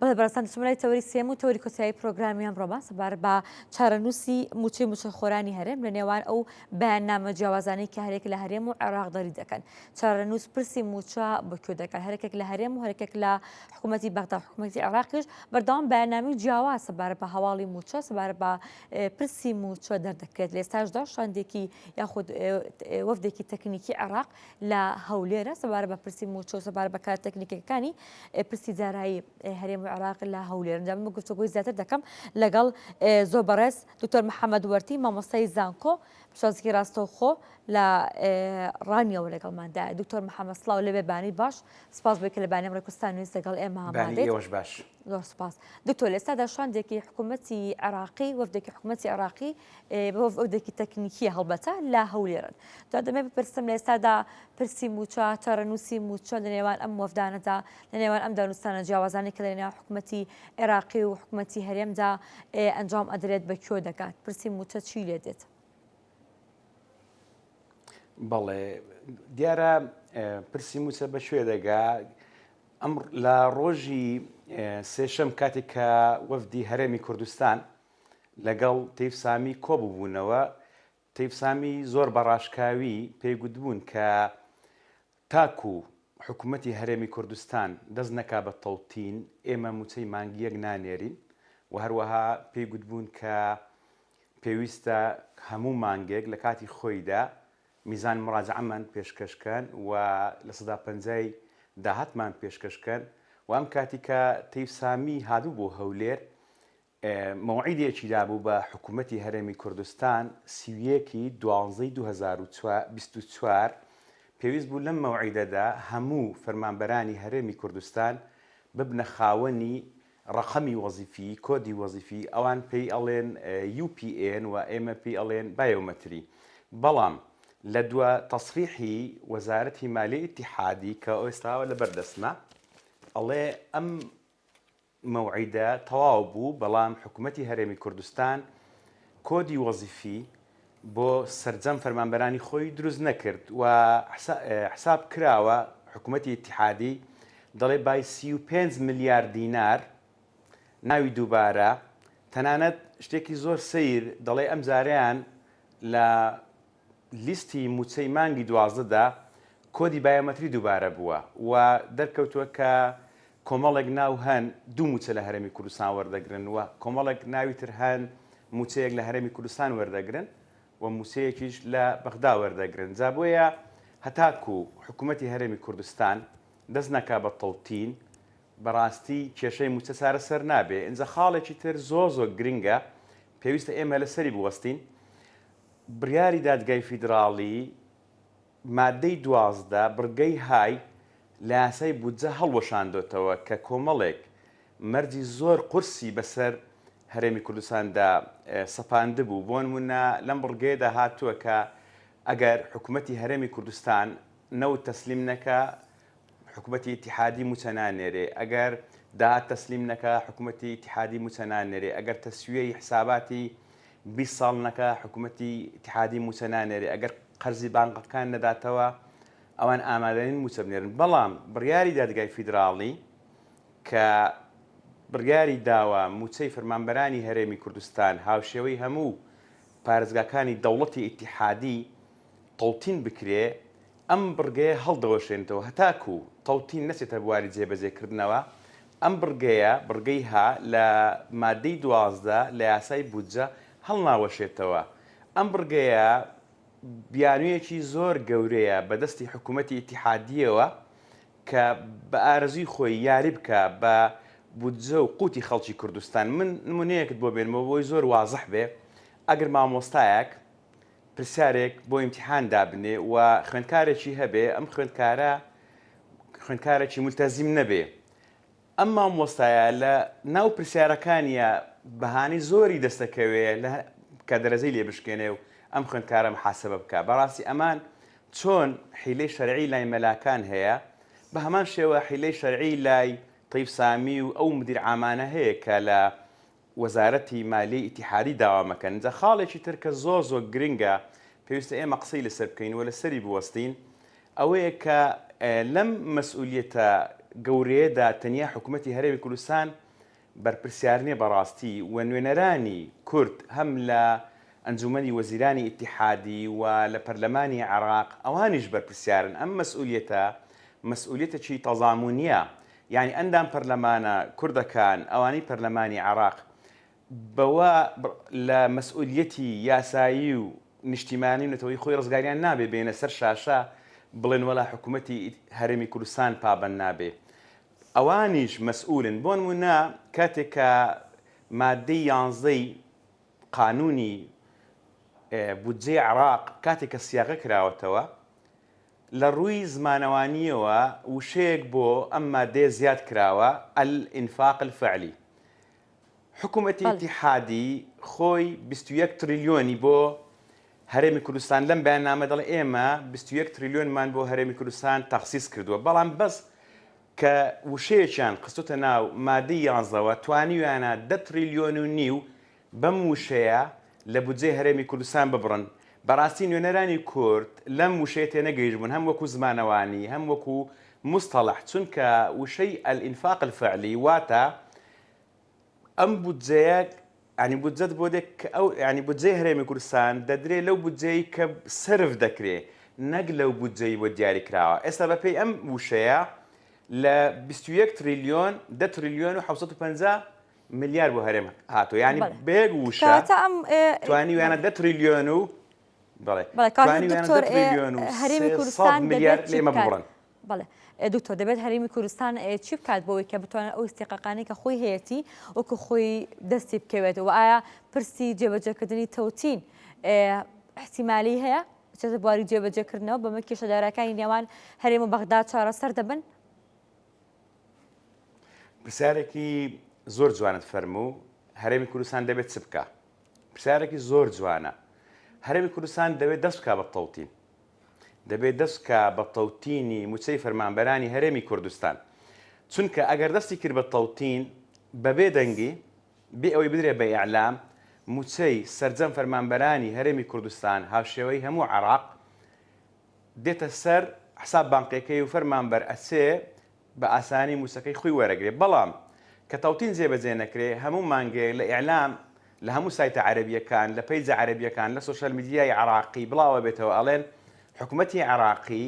بەڵێ بەڕستان دەچمەلای تەوەری سێم و تەوەری کۆتایی پرۆگرامیان ڕۆبان سەبار بە چارەنووسی موچەی موچەخۆرانی هەرێم لە نێوان ئەو بەیاننامە جیاوازانەی کە هەرێک لە هەرێم و عێراق دەری دەکەن. چارەنووس پرسی موچە بەکوێ دەکات، هەرێکێک لە هەرێم و هەرێکێک لە حکوومەتی بەغدا حکوومەتی عێراقیش بەردەوام بەیاننامەی جیاواز سەبارە بە هەواڵی موچە سەبارە بە پرسی موچە دەردەکرێت. لە ئێستاشدا شاندێکی یاخود وەفدێکی تەکنیکی عێراق لە هەولێرە سەبارە بە پرسی موچە و سەبارە بە کار تەکنیکەکانی پرسی دارایی هەرێم و عێراق لە هەولێر. ئەنجام گفتوگۆی زیاتر دەکەم لەگەڵ زۆر بەڕێز دکتۆر محەممەد وەرتی مامۆستای زانکۆ پشتوازیی ڕاستەوخۆ لە ڕانیەوە لەگەڵماندا. دکتۆر محەممەد سڵاو لەبێ بانی باش، سپاس بۆی کە لە بانەی ڕێکوستان نوویست لەگەڵ ئێمە هەمادێت. باش زۆر سپاس. دکتۆر لە ئێستادا شاندێکی حکوومەتی عێراقی وەفدێکی حکوومەتی عێراقی وەفدێکی تەکنیکیە هەڵبەتە لە هەولێرن. جا دەمێ بپرسم لە ئێستادا پرسی موچە چارەنووسی موچە لە نێوان ئەم وەفدانەدا لە نێوان ئەم دانوستانە جیاوازانی کە لە نێوان حکوومەتی عێراقی و حکوومەتی هەرێمدا ئەنجام ئەدرێت بەکوێ دەکات، پرسی موچە چی لێ دێت؟ بەڵێ دیارە پرسی موچە بە شوێ دەگا. ئەم لە ڕۆژی سێشەم کاتێک کە وەفدی هەرێمی کوردستان لەگەڵ تەیف سامی کۆبووبوونەوە، تەیف سامی زۆر بەڕاشکاوی پێیگوتبوون کە تاکو حکوومەتی هەرێمی کوردستان دەست نەکا بە تەڵتین ئێمە موچەی مانگیەک نانێرین و هەروەها پێیگوتبوون کە پێویستە هەموو مانگێک لە کاتی خۆیدا میزان مڕاجعەمان پێشکەشکەن و لە سەدا پەنجای داهاتمان پێشکەشکەن و ئەم کاتی کە تەیف سامی هاتوو بۆ هەولێر مەوعیدێکی دابوو بە حکوومەتی هەرێمی کوردستان 31/12/2024 پێویست بوو لەم مەوعیدەدا هەموو فەرمانبەرانی هەرێمی کوردستان ببنە خاوەنی ڕقەمی وەزیفی کۆدی وەزیفی ئەوان پێی ئەڵێن UPN و ئێمە پێی ئەڵێن بایۆمەتری. بەڵام لە دووە تەسریحی وەزارەتی مالیە ئیتیحادی کە ئێستاوە لە بەردەستمە ئەڵێ ئەم مەوعیدە تەواو بوو، بەڵام حکوومەتی هەرێمی کوردستان کۆدی وەزیفی بۆ سەرجەم فەرمانبەرانی خۆی دروست نەکرد و حساب کراوە حکوومەتی ئیتیحادی دەڵێ بای 35 ملیار دینار ناوی دووبارە. تەنانەت شتێکی زۆر سەیر دەڵێ ئەم جاریان لە لیستی موچەی مانگی 12دا کۆدی بایۆمەتری دووبارە بووە و دەرکەوتووە کە کۆمەڵێک ناو هەن دوو موچە لە هەرێمی کوردستان وەردەگرن و کۆمەڵێک ناوی تر هەن موچەیەک لە هەرێمی کوردستان وەردەگرن و موچەیەکیش لە بەغدا وەردەگرن. جا بۆیە هەتاکو حکوومەتی هەرێمی کوردستان دەست نەکا بە تەڵتین بەڕاستی کێشەی موچە چارەسەر نابێ. ئینجا خاڵێکی تر زۆر گرنگە پێویستە ئێمە لەسەری بوەستین. بڕیاری دادگای فیدراڵی مادەی 12 بڕگەی های لە یاسای بودجە هەڵوەشاندۆتەوە کە کۆمەڵێک مەرجی زۆر قورسی بەسەر هەرێمی کوردستاندا سەپاند بوو. بۆ نمونە لەم بڕگەیەدا هاتووە کە ئەگەر حکوومەتی هەرێمی کوردستان نەوت تەسلیم نەکە حکوومەتی ئیتیحادی موچە نانێرێ، ئەگەر داهات تەسلیم نەکە حکوومەتی ئیتیحادی موچە نانێرێ، ئەگەر تەسویەی حساباتی 20 ساڵ نەکە حکوومەتی ئیتیحادی موچە نانێرێ، ئەگەر قەرزی بانقەکان نەداتەوە ئەوان ئامادەنین موچە بنێرن. بەڵام بڕیاری دادگای فیدراڵی کە بڕیاری داوە موچەی فەرمانبەرانی هەرێمی کوردستان هاوشێوەی هەموو پارێزگاکانی دەوڵەتی ئیتیحادی تەڵتین بکرێ، ئەم بڕگەیە هەڵدەوەشێنێتەوە هەتاکو تەڵتین نەچێتە بواری جێبەجێکردنەوە. ئەم بڕگەی ها لە مادەی 12 لە یاسای بودجە هەڵناوەشێتەوە. ئەم بڕگەیە بیانوویەکی زۆر گەورەیە بەدەستی حکوومەتی ئیتیحادیەوە کە بە ئارەزوی خۆی یاری بکە بە بودجە و قوتی خەڵکی کوردستان. من نمونەیەکت بۆ بێنمەوە بۆی زۆر وازح بێ. ئەگەر مامۆستایەک پرسیارێک بۆ ئیمتیحان دابنێ و خوێندکارێکی هەبێ، ئەم خوێندکارێکی مولتەزیم نەبێ، ئەم مامۆستایە لە ناو پرسیارەکانیە بەهانەی زۆری دەستەکەوێ کە دەرەجەی لێ بشکێنێ و ئەم خوێندکارە محاسبە بکە. بەڕاستی ئەمان چۆن حیلەی شەرعی لای مەلاکان هەیە، بە هەمان شێوە حیلەی شەرعی لای تەیف سامی و ئەو مدیر عامانە هەیە کە لە وەزارەتی مالیە ئیتیحادی داوامەکەن. جا خاڵێکی تر کە زۆر گرنگە پێویستە ئێمە قسەی لەسەر بکەین و لەسەری بوەستین ئەوەیە کە لەم مەسئولیەتە گەورەیەدا تەنیا حکوومەتی هەرێمی کوردستان بەرپرسیارنیە بەڕاستی و نوێنەرانی کورد هەم لە ئەنجومەنی وەزیرانی ئیتیحادی و لە پەرلەمانی عێراق ئەوانیش بەرپرسیارن. ئەم مەسئولیەتێکی تەزامونیە، یعنی ئەندام پەرلەمانە کوردەکان ئەوانی پەرلەمانی عێراق بەوە لە مەسئولیەتی یاسایی و نیشتیمانی و نەتەوەی خۆی ڕزگاریان نابێ بێنە سەر شاشە بڵێن وەلا حکوومەتی هەرێمی کوردستان پابەند نابێ. ئەوانیش مەسئولن. بۆ نمونە کاتێک کە مادەی 11 قانونی بودجێ عێراق کاتێک کە سیاغە کراوەتەوە لە ڕووی زمانەوانیەوە وشەیەک بۆ ئەم مادەیە زیاد کراوە الئینفاق الفعلی. حکوومەتی ئیتیحادی خۆی 21 تریلیۆنی بۆ هەرێمی کوردستان لەم بەیاننامە دەڵێ ئێمە 21 تریلیۆنمان بۆ هەرێمی کوردستان تەخسیس کردووە، بەڵام بەس کە وشەیەکیان قستوتە ناو مادەی 11ەوە توانیویانە 10 تریلیۆن و نیو بەم وشەیە لە بودجێ هەرێمی کوردستان ببڕن. بەڕاستی نوێنەرانی کورد لەم وشەیە تێنەگەیشت بوون، هەم وەکو زمانەوانی هەم وەکو مستەڵح، چونکە وشەی الئینفاق الفعلی واتە ئەم بودجەیە ینی بودجەت بۆ دێک ئەو ینی بودجەی هەرێمی کوردستان دەدرێت لەو بودجەی کە سرف دەکرێت نەک لەو بودجەی بۆ دیاری کراوە. ئێستا بەپێی ئەم وشەیە لە 21 تریلیۆن 10 تریلیۆن و 750 ملیار بۆ هەرێم هاتووە، ینی بێگ وشە توانیویانە 10 تریلیۆن و هەرێمی کوردستان ملیار لێمە ببڕن. بەڵێ دکتۆر دەبێت هەرێمی کوردستان چی بکات بۆەوەی کە بتوانێت ئەو استیقاقانی کە خۆی هەیەی وەکو خۆی دەستی بکەوێتەوە؟ ئایا پرسی جێبەجێکردنی تەوتین احتیمالی هەیە بچێتە بواری جێبەجێکردنەوە بەمە کێشەدارەکانی نێوان هەرێم و بەغداد چارەسەر دەبن؟ پرسیارێکی زۆر جوانت فەرموو. هەرێمی کوردستان دەبێت چ بکە؟ پرسیارێکی زۆر جوانە. هەرێمی کوردستان دەبێت دەست بکە بە تەوتین، دەبێت دەست بکە بە تەوتینی موچەی فەرمانبەرانی هەرێمی کوردستان، چونکە ئەگەر دەستی کرد بە تەوتین بەبێ دەنگی بێ ئەوەی بدرێ بە ئیعلام موچەی سەرجەم فەرمانبەرانی هەرێمی کوردستان هاوشێوەی هەموو عێراق دێتە سەر حساب بانقیەکەی و فەرمانبەر ئەچێ بە ئاسانی موچەکەی خۆی وەرەگرێ. بەڵام کە تەوتین جێبەجێ نەکرێ هەموو مانگێ لە ئیعلام لە هەموو سایتە عەرەبیەکان لە پەیجە عەرەبیەکان لە سۆشیال میدیای عێراقی بڵاوە بێتەوە ئەڵێن حکوومەتی عێراقی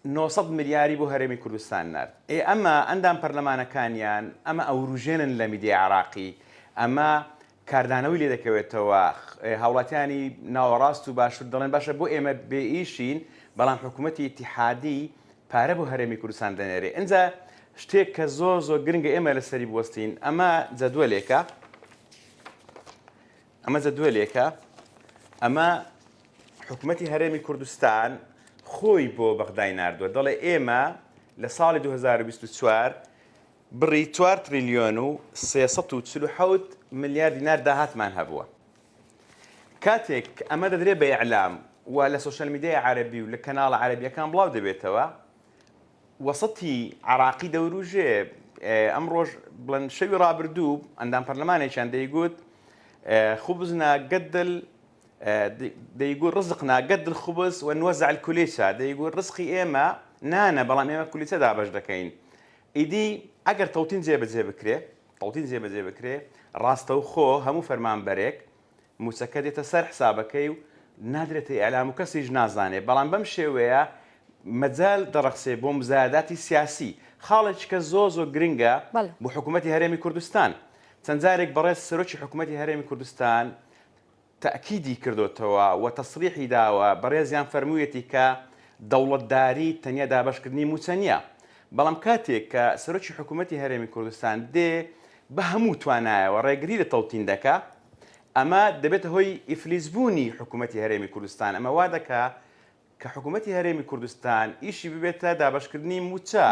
900 ملیاری بۆ هەرێمی کوردستان نرد. ئەمە ئەندام پەرلەمانەکانیان ئەمە ئەوروژێنن لە میدیای عێراقی، ئەمە کاردانەوەی لێ دەکەوێتەوە. هاوڵاتیانی ناوەڕاست و باشوور دەڵێن باشە بۆ ئێمە بێئیشین، بەڵام حکوومەتی ئیتیحادی پارە بۆ هەرێمی کوردستان دەنێرێ. ئەنجا شتێک کە زۆر گرنگە ئێمە لەسەری بوەستین. ئەمە جەدوەلێکە ئەمە حکوومەتی هەرێمی کوردستان خۆی بۆ بەغدای ناردووە. دەڵێ ئێمە لە ساڵی 2024 بڕی 4 تریلیۆن و 347 ملیار دینار داهاتمان هەبووە. کاتێک ئەمە دەدرێت بە ئیعلام و لە سۆشیال میدیای عەرەبی و لە کەناڵە عەرەبیەکان بڵاو دەبێتەوە، وەسەتی عێراقی دەوروژێ ئەم ڕۆژ بڵێن شەوی ڕابردوو ئەندام پەرلەمانێکیان دەیگوت خبزنا قد دەیگوت ڕزقنا قد الخبز ونوزع الكوليشة، دەیگوت ڕزقی ئێمە نانە بەڵام ئێمە کولێچە دابەش دەکەین. ئیدی ئەگەر تەوتین جێبەجێ بکرێ ڕاستەوخۆ هەموو فەرمانبەرێک موچەکە دێتە سەر حسابەکەی و نادرێتە ئیعلام و کەسیش نازانێ، بەڵام بەم شێوەیە مەجال دەڕەخسێ بۆ مزایداتی سیاسی. خاڵێککە زۆر گرنگە بۆ حکوومەتی هەرێمی کوردستان. چەند جارێک بەڕێز سەرۆکی حکوومەتی هەرێمی کوردستان تەئکیدی کردوتەوە و تەسریحی داوە، بەڕێزیان فەرموویەتی کە دەوڵەتداری تەنیا دابەشکردنی موچە نییە، بەڵام کاتێک کە سەرۆکی حکوومەتی هەرێمی کوردستان دێ بە هەموو توانایەوە ڕێگری لە تەوتین دەکا، ئەمە دەبێتە هۆی ئیفلیسبوونی حکوومەتی هەرێمی کوردستان. ئەمە وا دەکا کە حکوومەتی هەرێمی کوردستان ئیشی ببێتە دابەشکردنی موچە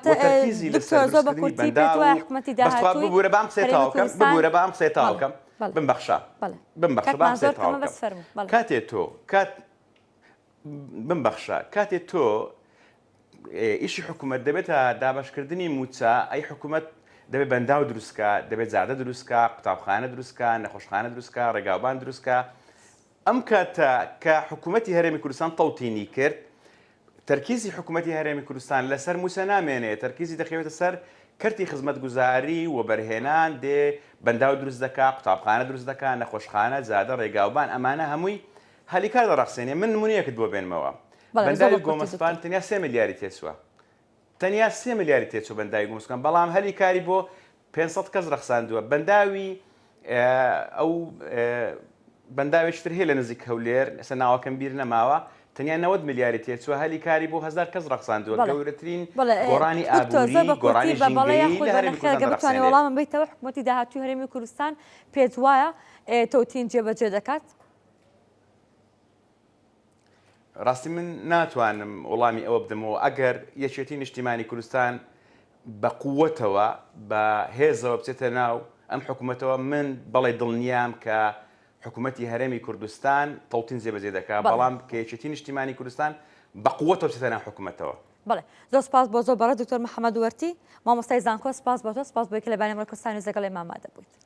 تەرکیزی لەسەر ببوورە بام قسەی تاوکەم بمبەخشە کاتێ تۆ ئیشی حکوومەت دەبێتە دابەشکردنی موچە، ئەی حکوومەت دەبێت بەنداو دروستکە، دەبێت زادە دروستکە، قوتابخانە دروستکە، نەخۆشخانە دروستکە، ڕێگاوبان دروستکە. ئەم کاتە کە حکوومەتی هەرێمی کوردستان تەوتینی کرد، تەرکیزی حکوومەتی هەرێمی کوردستان لەسەر موچە نامێنێت، تەرکیزی دەخەوێتە سەر کەرتی خزمەتگوزاری و بەرهێنان دێ بەنداو دروست دەکات، قوتابخانە دروست دەکات، نەخۆشخانە، زادە، ڕێگاوبان، ئەمانە هەمووی هەلیکار دەڕەخسێنێ. من نمونەیەکت بۆ بێنمەوە. بەنداوی گۆمەسپان تەنیا 3 ملیاری تێچووە. تەنیا 3 ملیاری تێچوو بەنداوی گۆمەسپان، بەڵام هەلیکاری بۆ 500 کەس ڕەخساندووە. بەنداوی ئەو بەنداوێشتر هەیە لە نزیک هەولێر، ئێستا ناوەکەم بیر نەماوە، تەنیا 90 ملیاری تێچووە، هەلیکاری بۆ 1000 کەس ڕەخساندووە. گەورەترین گۆڕانی ئابووری، گۆڕانی ژینگەی لە هەرێمی کوردستان دەڕەخسێنێت. وەڵامم بیتەوە حکوومەتی داهاتووی هەرێمی کوردستان پێت وایە تۆتین جێبەجێ دەکات؟ ڕاستی من ناتوانم وەڵامی ئەوە بدەمەوە. ئەگەر یەکێتی نیشتیمانی کوردستان بە قووەتەوە بە هێزەوە بچێتە ناو ئەم حکوومەتەوە، من بەڵێ دڵنیام کە حکوومەتی هەرێمی کوردستان تەوتین جێبەجێ دەکات، بەڵام کە یەکێتی نیشتیمانی کوردستان بە قووەتەوە بچێتە ناو حکوومەتەوە. بەڵێ زۆر سپاس بۆ زۆر بەڕێ دکتۆر محەممەد وەرتی، مامۆستای زانکۆ، سپاس بۆ تۆ، سپاس بۆ کە لە بەرنامەی کوردستانی زەگەڵی مامادە بوویت.